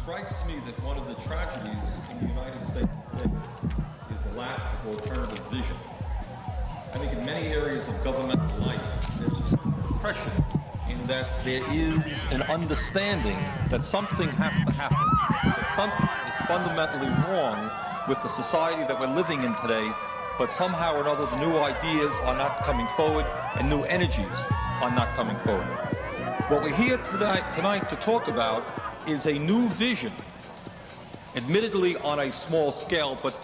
strikes me that one of the tragedies in the United States today is the lack of alternative vision. I think in many areas of governmental life, there's a impression in that there is an understanding that something has to happen, that something is fundamentally wrong with the society that we're living in today, but somehow or another the new ideas are not coming forward and new energies are not coming forward. What we're here tonight to talk about is a new vision, admittedly on a small scale, but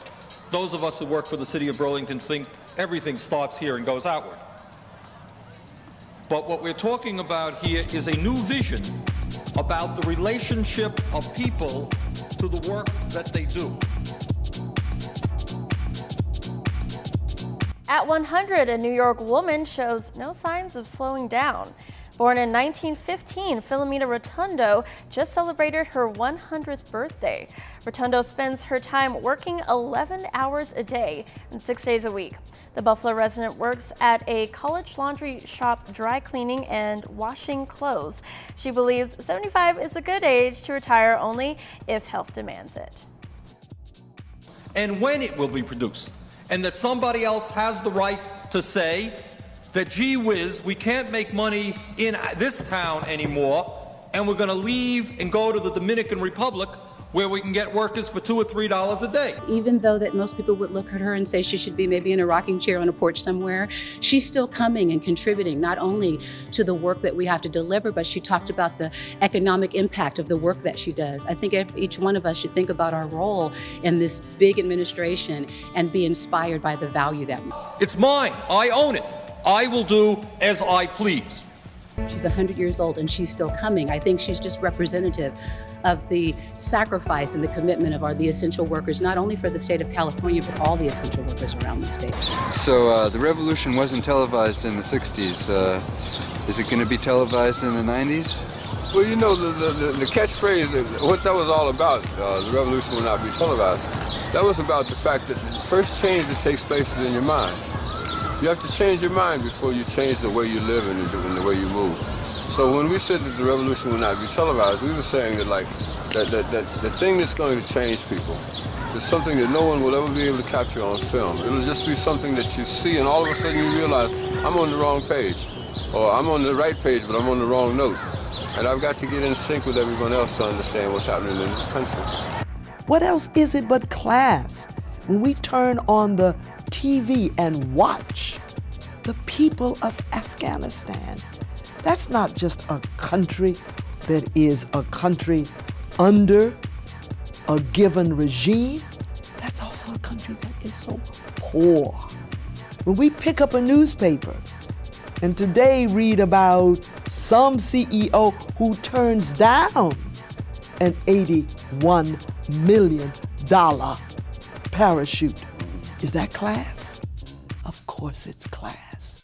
those of us who work for the city of Burlington think everything starts here and goes outward. But what we're talking about here is a new vision about the relationship of people to the work that they do. At 100, a New York woman shows no signs of slowing down. Born in 1915, Philomena Rotundo just celebrated her 100th birthday. Rotundo spends her time working 11 hours a day and 6 days a week. The Buffalo resident works at a college laundry shop, dry cleaning and washing clothes. She believes 75 is a good age to retire only if health demands it. And when it will be produced, and that somebody else has the right to say that, gee whiz, we can't make money in this town anymore, and we're going to leave and go to the Dominican Republic where we can get workers for $2 or $3 a day. Even though that most people would look at her and say she should be maybe in a rocking chair on a porch somewhere, she's still coming and contributing not only to the work that we have to deliver, but she talked about the economic impact of the work that she does. I think each one of us should think about our role in this big administration and be inspired by the value that we have. It's mine. I own it. I will do as I please. She's 100 years old and she's still coming. I think she's just representative of the sacrifice and the commitment of the essential workers, not only for the state of California, but all the essential workers around the state. So the revolution wasn't televised in the 60s. Is it going to be televised in the 90s? Well, you know, the catchphrase, what that was all about, the revolution will not be televised, that was about the fact that the first change that takes place is in your mind. You have to change your mind before you change the way you live and the way you move. So when we said that the revolution will not be televised, we were saying that the thing that's going to change people is something that no one will ever be able to capture on film. It'll just be something that you see and all of a sudden you realize, I'm on the wrong page. Or I'm on the right page, but I'm on the wrong note. And I've got to get in sync with everyone else to understand what's happening in this country. What else is it but class? When we turn on the TV and watch the people of Afghanistan, that's not just a country that is a country under a given regime. That's also a country that is so poor. When we pick up a newspaper and today read about some CEO who turns down an $81 million parachute, is that class? Of course it's class.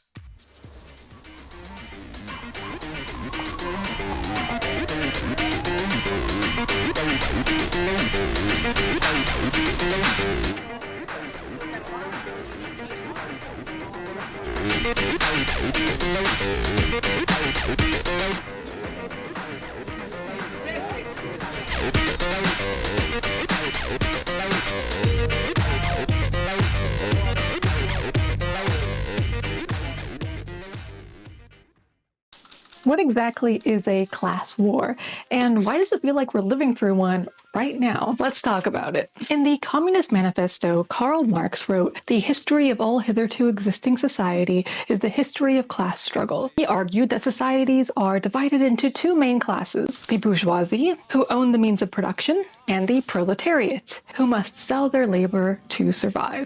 What exactly is a class war, and why does it feel like we're living through one right now? Let's talk about it. In the Communist Manifesto, Karl Marx wrote, "The history of all hitherto existing society is the history of class struggle." He argued that societies are divided into two main classes: the bourgeoisie, who own the means of production, and the proletariat, who must sell their labor to survive.